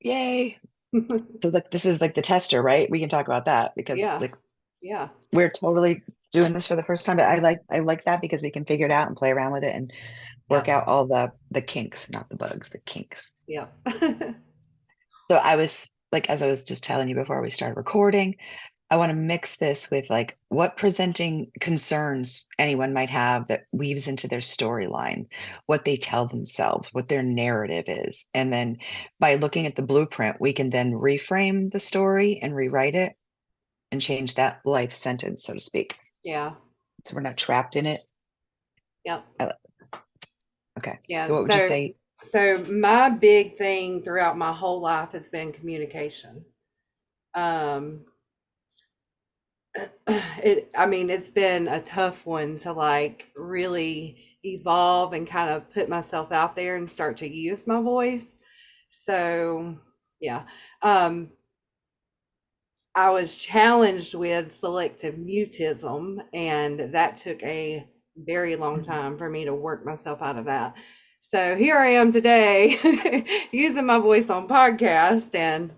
Yay. So like this is like the tester, right? We can talk about that because Yeah. like Yeah. we're totally doing this for the first time. But I like that because we can figure it out and play around with it and work Yep. out all the kinks, not the bugs, the kinks. Yep. So I was like, as I was just telling you before we started recording, I want to mix this with like what presenting concerns anyone might have that weaves into their storyline, what they tell themselves, what their narrative is. And then by looking at the blueprint, we can then reframe the story and rewrite it and change that life sentence, so to speak. Yeah. So we're not trapped in it. Yep. Uh, Okay. Yeah. So what would you say? So my big thing throughout my whole life has been communication. Um, I mean, it's been a tough one to like really evolve and kind of put myself out there and start to use my voice. So, yeah. Um, I was challenged with selective mutism, and that took a very long Mhm. time for me to work myself out of that. So here I am today using my voice on podcast, and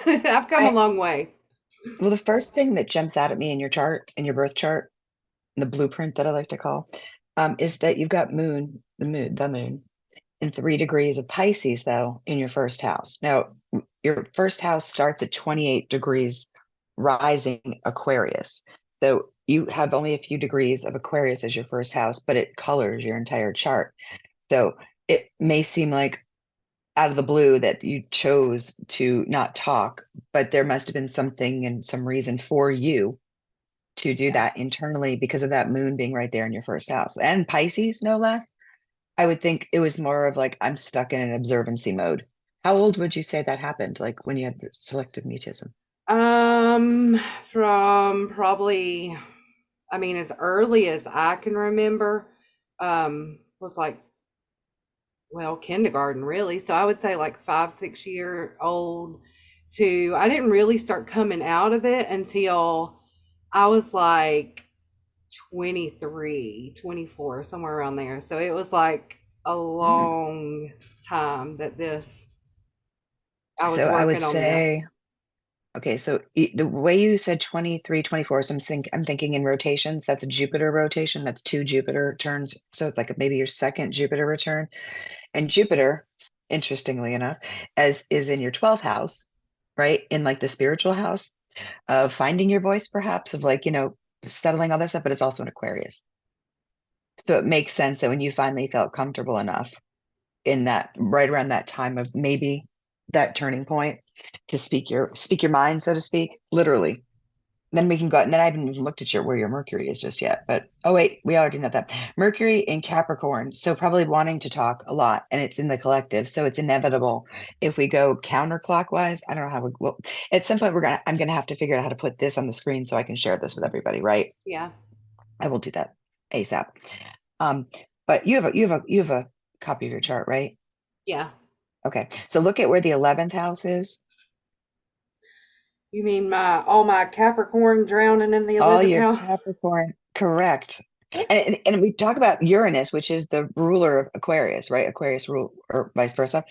I've come a I long way. well, the first thing that jumps out at me in your chart, in your birth chart, the blueprint that I like to call, is that you've got the moon in 3 degrees of Pisces, though, in your first house. Now, your first house starts at 28 degrees rising Aquarius. So you have only a few degrees of Aquarius as your first house, but it colors your entire chart. So it may seem like out of the blue that you chose to not talk, but there must have been something and some reason for you to do Yeah. that internally because of that moon being right there in your first house and Pisces, no less. I would think it was more of like, I'm stuck in an observancy mode. How old would you say that happened? Like when you had the selective mutism? Um, from probably, I mean, as early as I can remember, was like, well, kindergarten really. So I would say like 5, 6 year old to, I didn't really start coming out of it until I was like 23, 24, somewhere around there. So it was like a Mm. long time that I was So I would working on this. say, okay, so the way you said 23, 24, so I'm thinking in rotations, that's a Jupiter rotation, that's two Jupiter turns. So it's like maybe your second Jupiter return. And Jupiter, interestingly enough, as is in your 12th house, right? In like the spiritual house of finding your voice, perhaps, of like, settling all this up, but it's also in Aquarius. So it makes sense that when you finally felt comfortable enough in that right around that time of maybe that turning point to speak your mind, so to speak, literally. Then we can go, and then I haven't even looked at where your Mercury is just yet. But oh wait, we already know that. Mercury in Capricorn, so probably wanting to talk a lot, and it's in the collective, so it's inevitable if we go counterclockwise. I don't know how we will. At some point, I'm gonna have to figure out how to put this on the screen so I can share this with everybody, right? Yeah. I will do that ASAP. Um, but you have a copy of your chart, right? Yeah. Okay. So look at where the 11th house is. You mean all my Capricorn drowning in the All 11th your house? Capricorn, correct. And we talk about Uranus, which is the ruler of Aquarius, right? Aquarius rule or vice versa.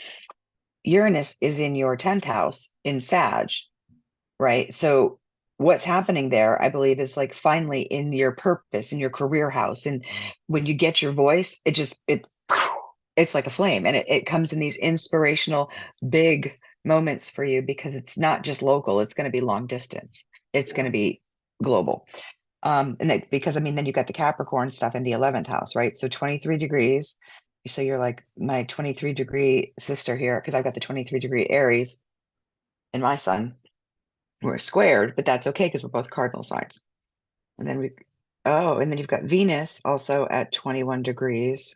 Uranus is in your 10th house in Sag, right? So what's happening there, I believe, is like finally in your purpose, in your career house. And when you get your voice, it's like a flame and it comes in these inspirational big moments for you because it's not just local, it's going to be long distance. It's going Yeah. to be global. And that because I mean, then you got the Capricorn stuff in the 11th house, right? So 23 degrees. So you're like my 23-degree sister here, because I've got the 23-degree Aries in my sun. We're squared, but that's okay because we're both cardinal signs. And then and then you've got Venus also at 21 degrees,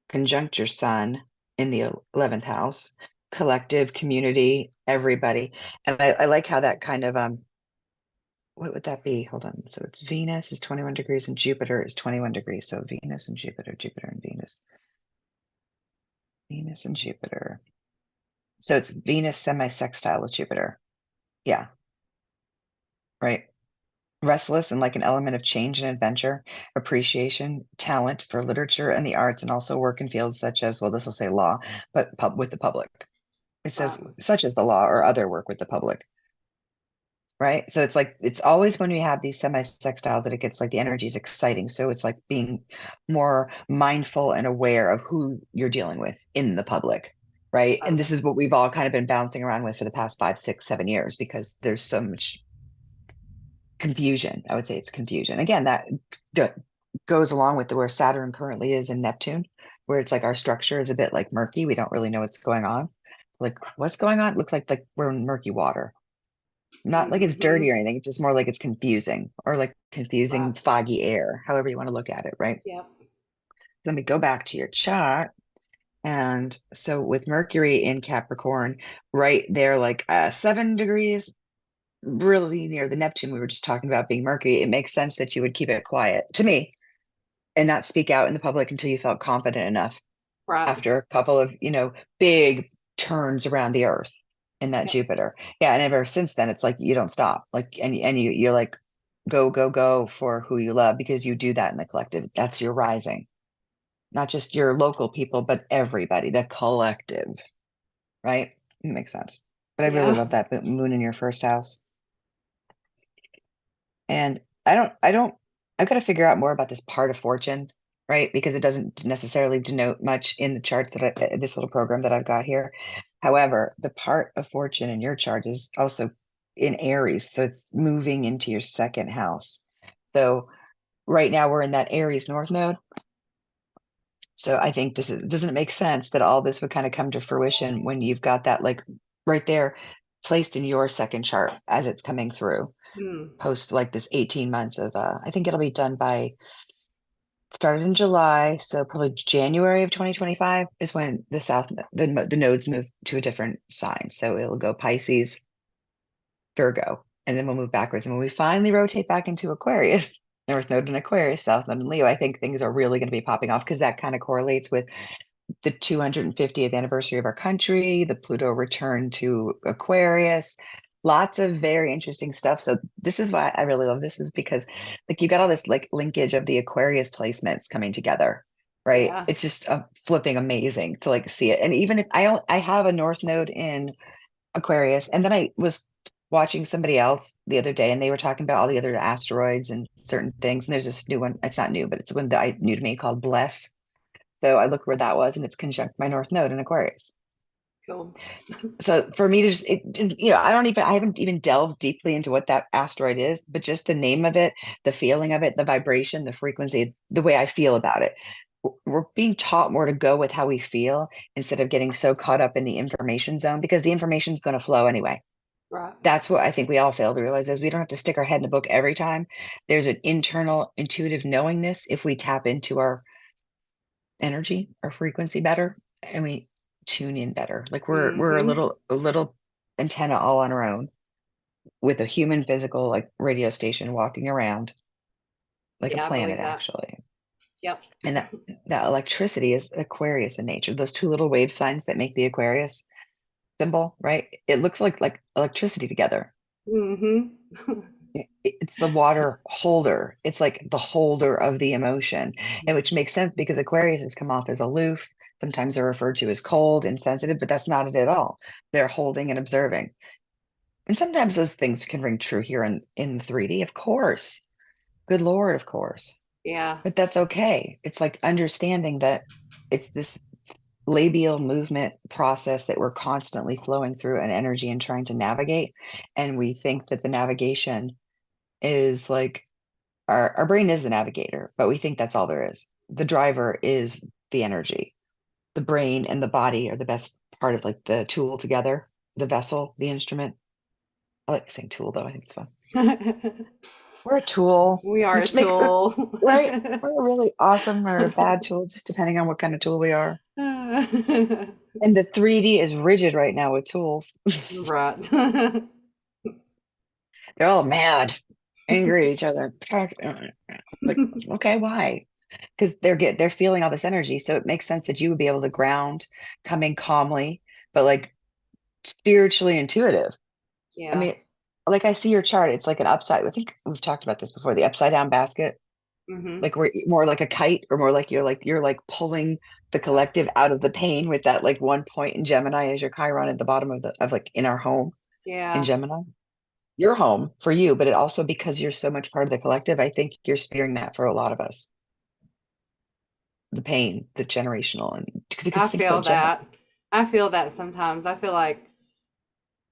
conjunct your sun in the 11th house, collective, community, everybody. And I like how that kind of, what would that be? Hold on. So it's Venus is 21 degrees and Jupiter is 21 degrees. So Venus and Jupiter, Jupiter and Venus, Venus and Jupiter. So it's Venus semi-sextile with Jupiter. Yeah, right. Restless and like an element of change and adventure, appreciation, talent for literature and the arts, and also work in fields such as, well, this will say law, but with the public. It says, Right. such as the law or other work with the public, right? So it's like, it's always when we have these semi-sextiles that it gets like the energy is exciting. So it's like being more mindful and aware of who you're dealing with in the public, right? And Okay. this is what we've all kind of been bouncing around with for the past 5, 6, 7 years because there's so much confusion. I would say it's confusion. Again, that d- goes along with where Saturn currently is in Neptune, where it's like our structure is a bit like murky. We don't really know what's going on. Like, what's going on? It looks like we're in murky water. Not like it's Mm-hmm. dirty or anything, it's just more like it's confusing or like Right. confusing, foggy air, however you want to look at it, right? Yep. Let me go back to your chart. And so with Mercury in Capricorn, right there, like 7 degrees, really near the Neptune we were just talking about being Mercury, it makes sense that you would keep it quiet to me and not speak out in the public until you felt confident enough Right. after a couple of, big turns around the earth in that Yep. Jupiter. Yeah, and ever since then it's like you don't stop. Like and you're like go, go, go for who you love because you do that in the collective. That's your rising. Not just your local people, but everybody, the collective, right? It makes sense. But I really Yeah. love that moon in your first house. And I don't, I've got to figure out more about this part of fortune, right? Because it doesn't necessarily denote much in the charts that this little program that I've got here. However, the part of fortune in your chart is also in Aries, so it's moving into your second house. So right now we're in that Aries North node. So I think doesn't it make sense that all this would kind of come to fruition when you've got that like right there placed in your second chart as it's coming through Mm. post like this 18 months of I think it'll be done by started in July, so probably January of 2025 is when the nodes move to a different sign. So it'll go Pisces, Virgo, and then we'll move backwards. And when we finally rotate back into Aquarius, North Node in Aquarius, South Node in Leo, I think things are really going to be popping off because that kind of correlates with the 250th anniversary of our country, the Pluto return to Aquarius, lots of very interesting stuff. So this is why I really love this is because like you got all this like linkage of the Aquarius placements coming together, right? Yeah. It's just flipping amazing to like see it. And even if I have a North Node in Aquarius, and then I was watching somebody else the other day and they were talking about all the other asteroids and certain things. And there's this new one, it's not new, but it's one that I new to me called Bless. So I looked where that was, and it's conjunct my North Node in Aquarius. Cool. So for me to just, I haven't even delved deeply into what that asteroid is, but just the name of it, the feeling of it, the vibration, the frequency, the way I feel about it. We're being taught more to go with how we feel instead of getting so caught up in the information zone because the information is going to flow anyway. Right. That's what I think we all fail to realize is we don't have to stick our head in a book every time. There's an internal intuitive knowingness if we tap into our energy or frequency better and we tune in better. Like we're Mm-hmm. a little antenna all on our own with a human physical like radio station walking around like a Yeah, I planet believe that. actually. Yep. And that electricity is Aquarius in nature. Those two little wave signs that make the Aquarius symbol, right? It looks like electricity together. Mm-hmm. It's the water holder. It's like the holder of the emotion, and which makes sense because Aquarius has come off as aloof. Sometimes they're referred to as cold, insensitive, but that's not it at all. They're holding and observing. And sometimes those things can ring true here in 3D, of course. Good Lord, of course. Yeah. But that's okay. It's like understanding that it's this labial movement process that we're constantly flowing through an energy and trying to navigate. And we think that the navigation is like our brain is the navigator, but we think that's all there is. The driver is the energy. The brain and the body are the best part of like the tool together, the vessel, the instrument. I like saying tool though. I think it's fun. We're a tool, We are a which makes it tool. right. We're a really awesome or a bad tool, just depending on what kind of tool we are. And the 3D is rigid right now with tools. Right. They're all mad, angry at each other. Like, okay, why? Because they're feeling all this energy. So it makes sense that you would be able to ground, come in calmly, but like spiritually intuitive. I Yeah. mean, like I see your chart, it's like an upside. I think we've talked about this before, the upside down basket. Mm-hmm. Like we're more like a kite, or more like you're like pulling the Yeah. collective out of the pain with that like one point in Gemini as your Chiron at the bottom of the of like in our home in Yeah. Gemini. Your home for you, but it also because you're so much part of the collective, I think you're spearing that for a lot of us. The pain, the generational, and because I think feel about Gemini. that. I feel that sometimes. I feel like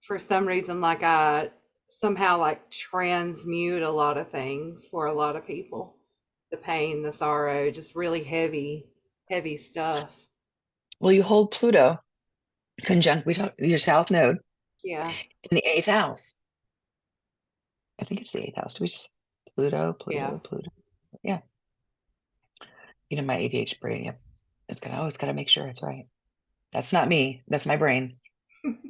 for some reason, like I somehow like transmute a lot of things for a lot of people. The pain, the sorrow, just really heavy, heavy stuff. Well, you hold Pluto conjunct we talk your South Node Yeah. in the eighth house. I think it's the eighth house. Pluto, Yeah. Pluto, Pluto. Yeah. My ADHD brain. Yep. It's gotta make sure it's right. That's not me. That's my brain.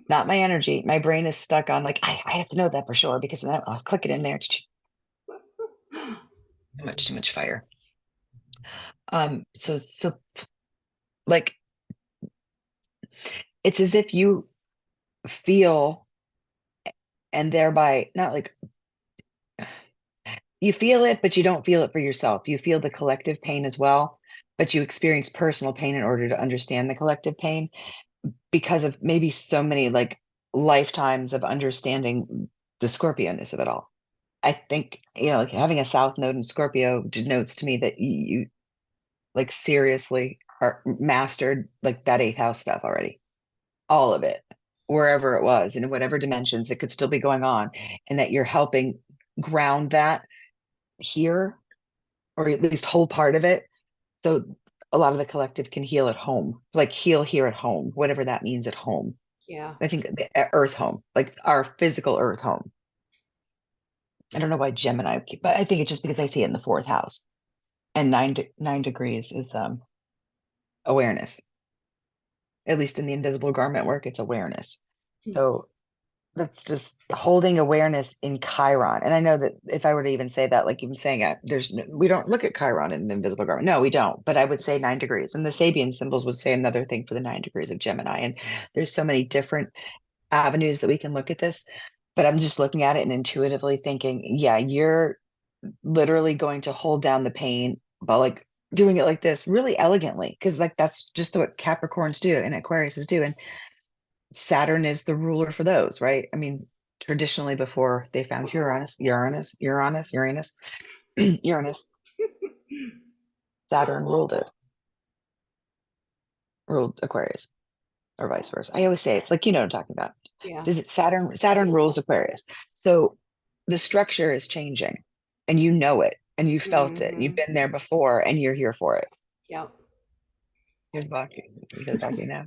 Not my energy. My brain is stuck on like, I have to know that for sure because then I'll click it in there. Too much fire. So like it's as if you feel and thereby not like you feel it, but you don't feel it for yourself. You feel the collective pain as well, but you experience personal pain in order to understand the collective pain because of maybe so many like lifetimes of understanding the Scorpio-ness of it all. I think, like having a South Node in Scorpio denotes to me that you like seriously are mastered like that eighth house stuff already. All of it, wherever it was, and in whatever dimensions it could still be going on, and that you're helping ground that here, or at least hold part of it. So a lot of the collective can heal at home, like heal here at home, whatever that means at home. Yeah. I think the earth home, like our physical earth home. I don't know why Gemini, but I think it's just because I see it in the fourth house. And 9 degrees is awareness. At least in the invisible garment work, it's awareness. So that's just holding awareness in Chiron. And I know that if I were to even say that, like even saying it, we don't look at Chiron in the invisible garment. No, we don't. But I would say 9 degrees. And the Sabian symbols would say another thing for the 9 degrees of Gemini. And there's so many different avenues that we can look at this. But I'm just looking at it and intuitively thinking, yeah, you're literally going to hold down the pain by like doing it like this really elegantly. Cause like that's just what Capricorns do and Aquariuses do. And Saturn is the ruler for those, right? I mean, traditionally before they found Uranus, Saturn ruled Aquarius, or vice versa. I always say it's like, what I'm talking about. Yeah. Does it Saturn rules Aquarius. So the structure is changing and you know it and you felt it. You've Mm-hmm. been there before and you're here for it. Yep. Here's Baki. Here's Baki now.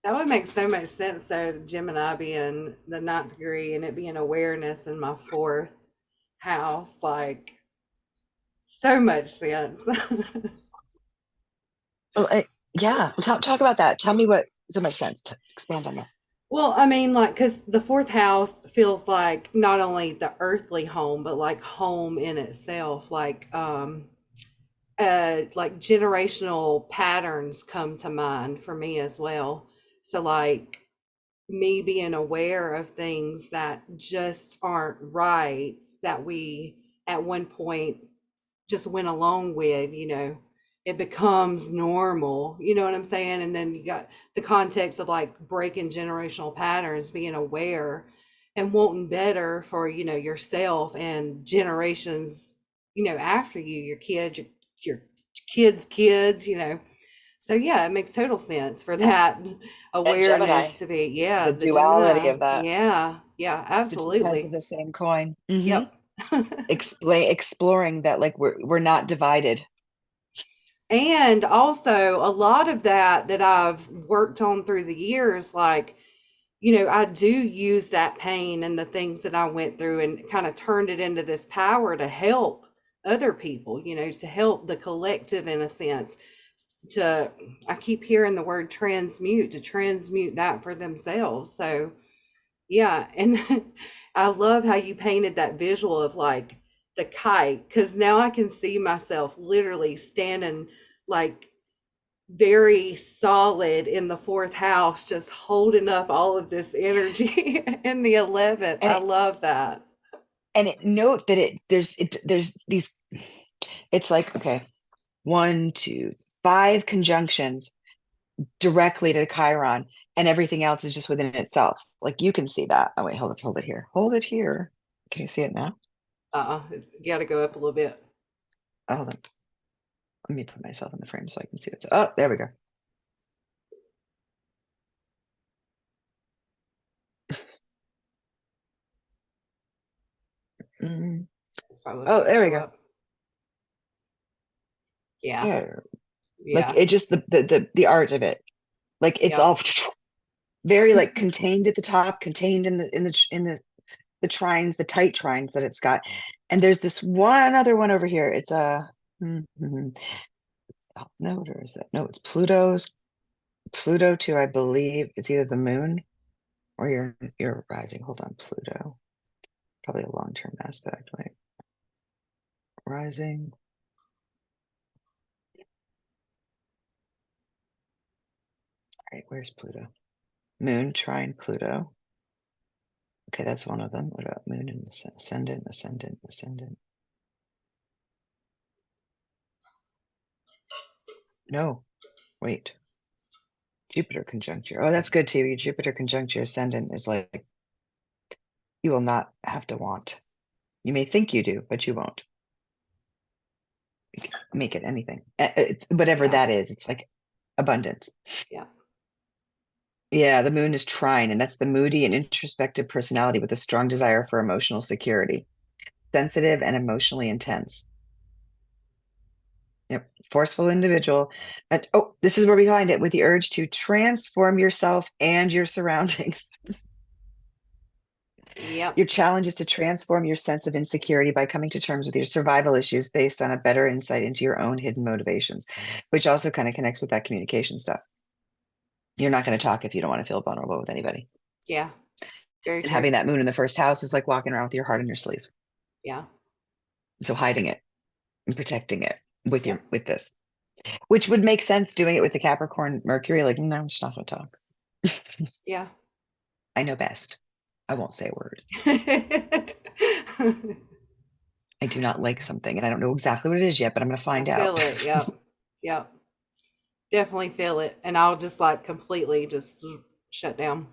That would make so much sense. So Gemini being the ninth degree and it being awareness in my fourth house, like so much sense. Oh, yeah. Well, talk about that. Tell me what so much sense. Expand on that. Well, I mean, like, because the fourth house feels like not only the earthly home, but like home in itself. Like generational patterns come to mind for me as well. So, like, me being aware of things that just aren't right that we at one point just went along with, it becomes normal, you know what I'm saying? And then you got the context of like breaking generational patterns, being aware and wanting better for, yourself and generations, after you, your kids, your kids' kids, So yeah, it makes total sense for that And Gemini, awareness to be, yeah, the the duality Gemini. of that. Yeah, yeah, The two heads of absolutely. the same coin. Yep. Exploring that like we're not divided. And also a lot of that I've worked on through the years, like, I do use that pain and the things that I went through and kind of turned it into this power to help other people, to help the collective in a sense. To I keep hearing the word transmute, to transmute that for themselves. So yeah, and I love how you painted that visual of like the kite, because now I can see myself literally standing like very solid in the fourth house, just holding up all of this energy in the 11th. And I it love that. and it note that there's these It's like, okay, 1, 2, 5 conjunctions directly to Chiron, and everything else is just within itself. Like you can see that. Oh wait, hold it here. Hold it here. Can you see it now? You got to go up a little bit. Oh, hold on. Let me put myself in the frame so I can see it. Oh, there we go. Mm. It's probably Oh, starting to there we show go. up. Yeah. Yeah, like Yeah. it just the art of it. Like it's Yep. all very like contained at the top, contained in the trines, the tight trines that it's got. And there's this one other one over here. It's a node, or is that no? It's Pluto too, I believe. It's either the moon or your rising. Hold on, Pluto. Probably a long-term aspect, right? Rising. All right, where's Pluto? Moon trine Pluto. Okay, that's one of them. What about moon and ascendant, ascendant, ascendant? No, wait. Jupiter conjuncture. Oh, that's good too. Your Jupiter conjuncture ascendant is like you will not have to want. You may think you do, but you won't. You can make it anything. Whatever Yeah. that is, it's like abundance. Yeah. Yeah, the moon is trine, and that's the moody and introspective personality with a strong desire for emotional security, sensitive and emotionally intense. Yep, forceful individual. And oh, this is where we find it with the urge to transform yourself and your surroundings. Yep. Your challenge is to transform your sense of insecurity by coming to terms with your survival issues based on a better insight into your own hidden motivations, which also kind of connects with that communication stuff. You're not going to talk if you don't want to feel vulnerable with anybody. Yeah. Very And true. having that moon in the first house is like walking around with your heart on your sleeve. Yeah. So hiding it and protecting it with Yep. this, which would make sense doing it with the Capricorn Mercury. Like, no, I'm just not going to talk. Yeah. I know best. I won't say a word. I do not like something, and I don't know exactly what it is yet, but I'm going to I find feel out. it. Yep. Yep. Definitely feel it. And I'll just like completely just shut down.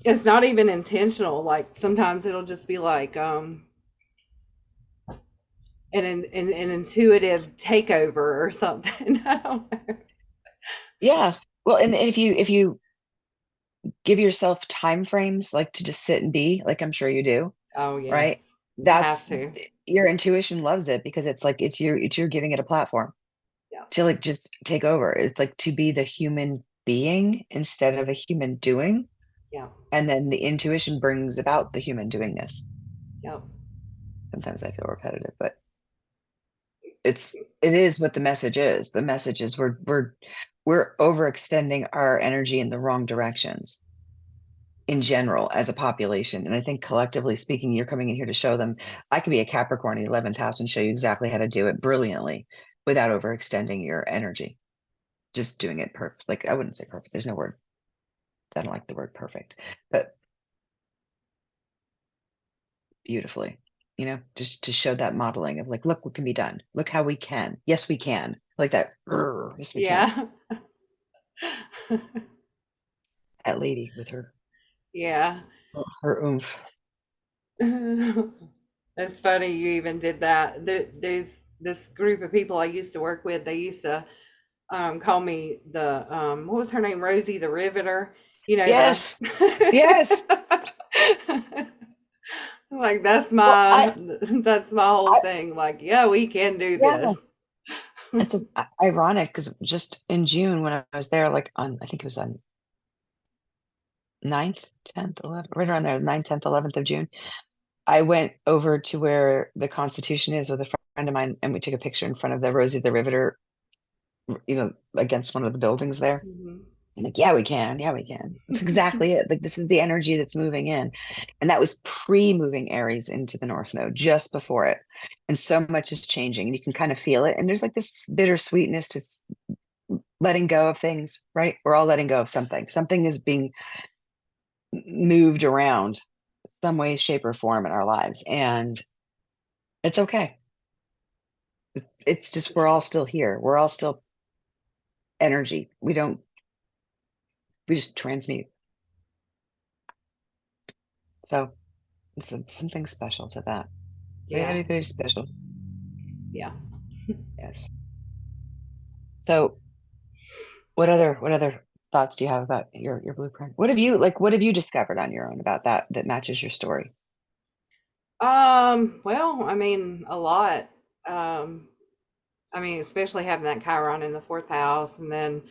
It's not even intentional. Like sometimes it'll just be like an intuitive takeover or something. I don't know. Yeah. Well, and if you give yourself time frames, like to just sit and be, like I'm sure you do, Oh yes. right? I have That's to. your intuition loves it because it's like it's you giving it a platform Yep. to like just take over. It's like to be the human being instead of a human doing. Yep. And then the intuition brings about the human doingness. Yep. Sometimes I feel repetitive, but it is what the message is. The message is we're overextending our energy in the wrong directions in general as a population. And I think collectively speaking, you're coming in here to show them I could be a Capricorn in the 11th house and show you exactly how to do it brilliantly without overextending your energy. Just doing it perfect. Like I wouldn't say perfect. There's no word. I don't like the word perfect, but beautifully, just to show that modeling of like, look what can be done. Look how we can. Yes, we can. Like that. Yes, we can. Yeah. That lady with Yeah. her oomph. It's funny you even did that. There's this group of people I used to work with. They used to call me the what was her name? Rosie the Riveter. You know the Yes. Yes. like that's Well, my that's my whole I thing. Like, yeah, we can do yeah. this. It's ironic because just in June when I was there, like on, I think it was on 9th, 10th, 11th, right around there, 9th, 10th, 11th of June, I went over to where the Constitution is with a friend of mine, and we took a picture in front of the Rosie the Riveter, against one of the buildings there. Mhm. I'm like, yeah, we can. Yeah, we can. That's exactly it. Like, this is the energy that's moving in. And that was pre-moving Aries into the North Node, just before it. And so much is changing, and you can kind of feel it. And there's like this bittersweetness to letting go of things, right? We're all letting go of something. Something is being moved around. some way, shape, or form in our lives. And it's okay. It's just, we're all still here. We're all still energy. We just transmute. So it's something special to that. Yeah. Very, very special. Yeah. Yes. So what other thoughts do you have about your blueprint? What have you discovered on your own about that matches your story? Well, I mean, a lot. Um, I mean, especially having that Chiron in the fourth house and then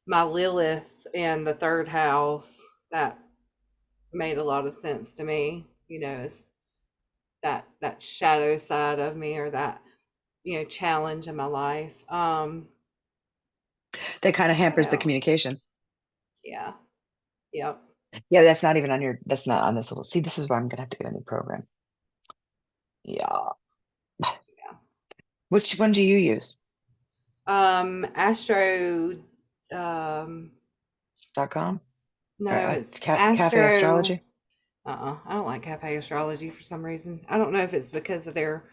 my Lilith in the third house, that made a lot of sense to me, is that shadow side of me, or that, challenge in my life. That kind of What hampers the else? communication. Yeah. Yep. Yeah, that's not on this little, see, this is where I'm gonna have to get a new program. Yeah. Yeah. Which one do you use? Astro, um, .com or no, it's Cafe Astro. Astrology? I don't like Cafe Astrology for some reason. I don't know if it's because of their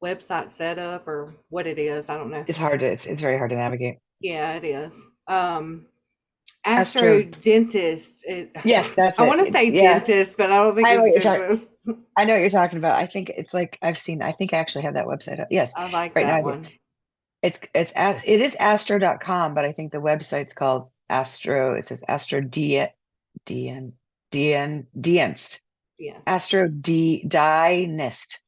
website setup or what it is. I don't know. It's very hard to navigate. Yeah, it is. Um, Astro Astro, Dentist. yes, that's I want to it. say Yeah, dentist, but I don't think I know it's what you're talking. dentist. I know what you're talking about. I think it's like I think I actually have that website up. Yes, I like right now that I do. one. It is astro.com, but I think the website's called Astro. It says Astro DN Dienst. Yes. Astro Dienst.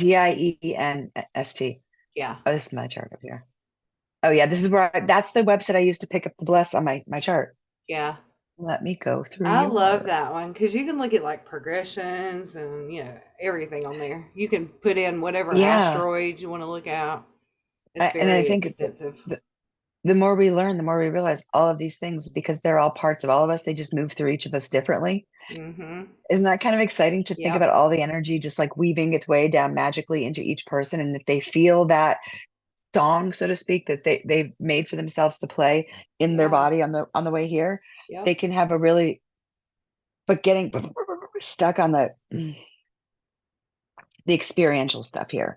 Dienst. Yeah. Oh, this is my chart up here. Oh yeah, this is that's the website I used to pick up the bless on my chart. Yeah. Let me go through I love your. that one because you can look at like progressions and everything on there. You can put in whatever Yeah. asteroids you want to look at. It's And I very think extensive. the more we learn, the more we realize all of these things because they're all parts of all of us. They just move through each of us differently. Mm-hmm. Isn't that kind of exciting to think Yep. about all the energy just like weaving its way down magically into each person? And if they feel that song, so to speak, that they've made for themselves to play in their Yeah. body on the way here, Yep. they can have a really, but getting stuck on the experiential stuff here.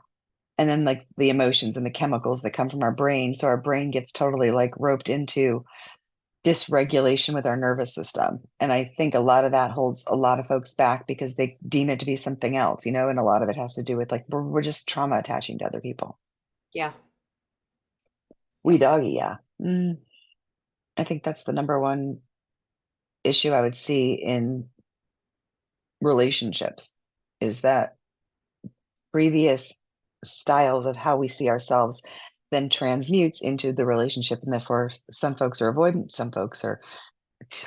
And then like the emotions and the chemicals that come from our brain. So our brain gets totally like roped into dysregulation with our nervous system. And I think a lot of that holds a lot of folks back because they deem it to be something else, and a lot of it has to do with like we're just trauma attaching to other people. Yeah. We Yep. doggy, yeah. I think that's the number one issue I would see in relationships is that previous styles of how we see ourselves then transmutes into the relationship. And therefore, some folks are avoidant, some folks are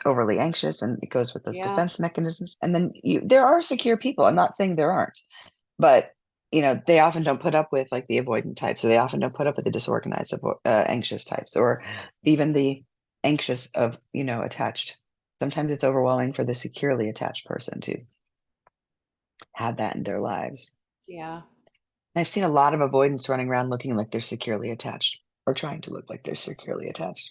overly anxious, and it goes with those Yeah. defense mechanisms. And then there are secure people. I'm not saying there aren't, but they often don't put up with like the avoidant types, or they often don't put up with the disorganized, anxious types, or even the anxious of attached. Sometimes it's overwhelming for the securely attached person to have that in their lives. Yeah. I've seen a lot of avoidance running around looking like they're securely attached or trying to look like they're securely attached,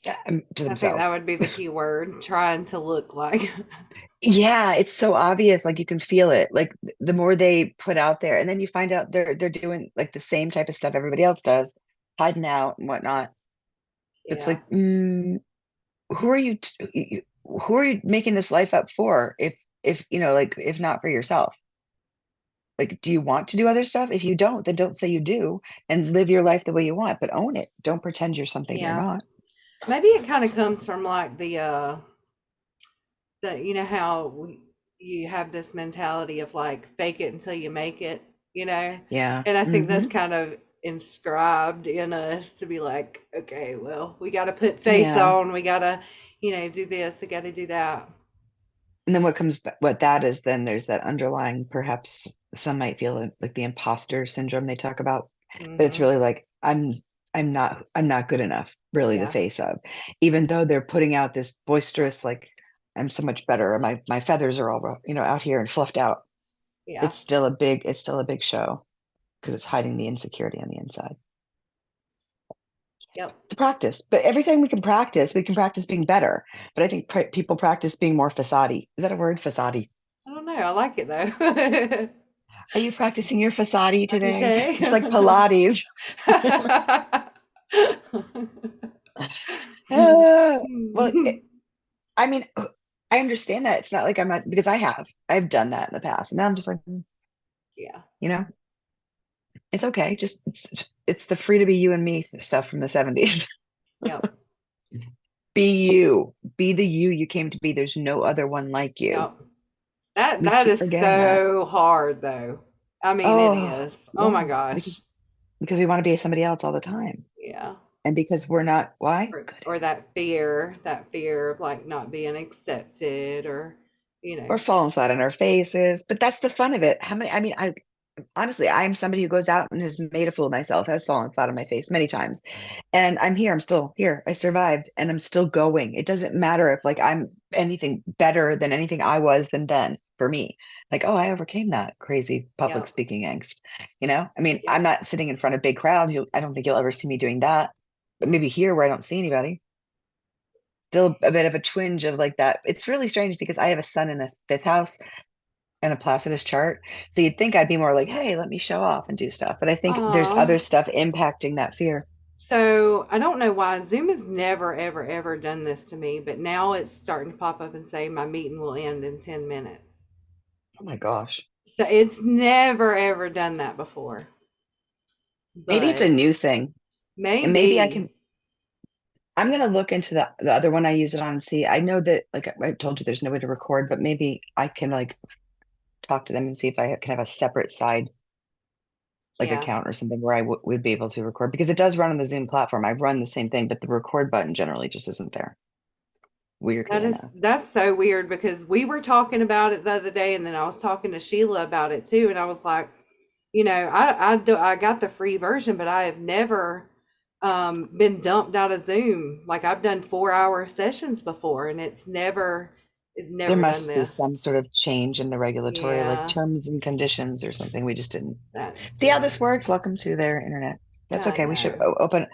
to I think that themselves. would be the key word, trying to look like. Yeah, it's so obvious. Like you can feel it. Like the more they put out there, and then you find out they're doing like the same type of stuff everybody else does, hiding out and whatnot. It's Yeah. like, who are who are you making this life up for? If like if not for yourself. Like, do you want to do other stuff? If you don't, then don't say you do and live your life the way you want, but own it. Don't pretend you're something you're Yeah. not. Maybe it kind of comes from like the how you have this mentality of like fake it until you make it, you know? Yeah. And I think that's Hmm. kind of inscribed in us to be like, okay, well, we got to put face Yeah. on, we got to, do this, we got to do that. And then what that is, then there's that underlying, perhaps some might feel like the imposter syndrome they talk about, but it's Mhm. really like I'm not good enough, really the Yeah. face of, even though they're putting out this boisterous, like I'm so much better, or my feathers are all, out here and fluffed out. Yeah. It's still a big show because it's hiding the insecurity on the inside. Yep. It's a practice, but everything we can practice being better. But I think people practice being more facade. Is that a word, facade? I don't know. I like it though. Are you practicing your facade Every today? day. It's like Pilates. Uh, well, I mean, I understand that. It's not like I'm not, because I've done that in the past. And now I'm just like, Yeah. you know, it's okay. Just it's the free to be you and me stuff from the 70s. Yep. Be you. Be the you came to be. There's no other one like you. Yep. That We that keep is forgetting that. so hard though. I mean, it Oh, is. Oh yeah. my Because gosh. because we want to be somebody else all the time. Yeah. And because we're not, why? Good. Or that fear of like not being accepted or you know. We're falling flat on our faces. But that's the fun of it. How many, I mean, I honestly, I'm somebody who goes out and has made a fool of myself, has fallen flat on my face many times. And I'm here. I'm still here. I survived and I'm still going. It doesn't matter if like I'm anything better than anything I was than then for me. Like, oh, I overcame that crazy public Yep. speaking angst. You know, I mean, I'm Yep. not sitting in front of big crowds. I don't think you'll ever see me doing that. But maybe here where I don't see anybody, still a bit of a twinge of like that. It's really strange because I have a sun in the fifth house and a Placidus chart. So you'd think I'd be more like, hey, let me show off and do stuff. But I think there's Aw. other stuff impacting that fear. So I don't know why Zoom has never, ever, ever done this to me, but now it's starting to pop up and say my meeting will end in 10 minutes. Oh my gosh. So it's never, ever done that before. Maybe it's a But new thing. And maybe I maybe, can, I'm going to look into the other one I use it on and see. I know that, like I told you, there's no way to record, but maybe I can like talk to them and see if I can have a separate side, like yeah, account or something where I would be able to record because it does run on the Zoom platform. I run the same thing, but the record button generally just isn't there, weirdly enough. that's so weird because we were talking about it the other day, and then I was talking to Sheila about it too, and I was like, I got the free version, but I have never been dumped out of Zoom. Like I've done 4 hour sessions before, and it's There never done must be this. some sort of change in the regulatory, like Yeah, terms and conditions or something. We just didn't that's see how silly. this works. Welcome to their internet. That's I okay. We should know. open.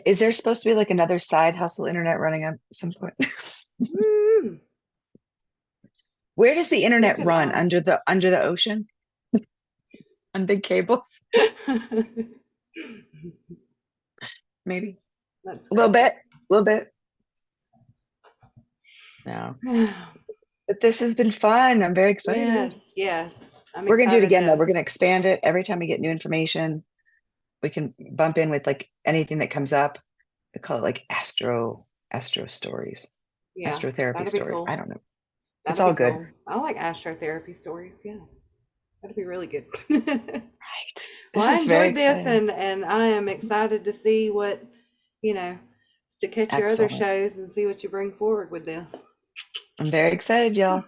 Is there supposed to be like another side hustle internet running at some point? Mm, Where does the internet such an run? odd. Under the ocean on big cables? Maybe That's a little crazy. bit, a little bit. No, but this has been fun. I'm very excited. Yes, yes. I'm We're gonna do it excited again though. to, We're gonna expand it every time we get new information. We can bump in with like anything that comes up. We call it like astro stories, yeah, astrotherapy that'd be stories. I cool. don't know. It's That'd be all good. cool. I like astrotherapy stories. Yeah, that'd be really good. Right. Well, This I is very enjoyed this, exciting. and I am excited to see what, you know, to catch your other Excellent. shows and see what you bring forward with this. I'm very excited, y'all.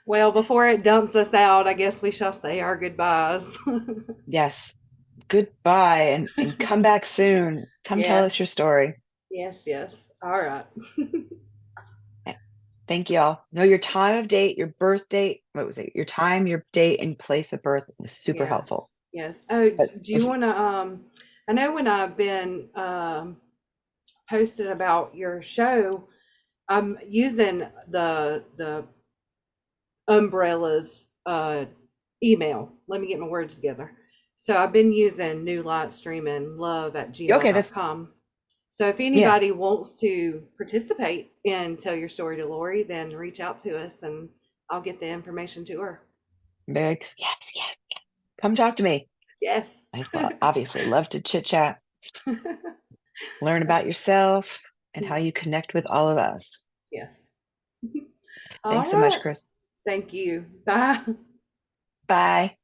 Well, before it dumps us out, I guess we shall say our goodbyes. Yes. Goodbye and come back soon. Come tell Yes, us your story. yes, yes. All right. Thank y'all. Know your time of date, your birth date. What was it? Your time, your date, and place of birth was super Yes, helpful. yes. Oh, But do you want to, I know when I've been posted about your show, I'm using the Umbrella's email. Let me get my words together. So I've been using knewlightstreaminglove at okay, that's gmail.com. So if yeah. anybody wants to participate and tell your story to Lori, then reach out to us and I'll get the information to her. Yes, yes. Come talk to me. Yes. I obviously love to chit chat, learn about yourself and how you connect with all of us. Yes. All Thanks so much, right. Chris. Thank you. Bye. Bye.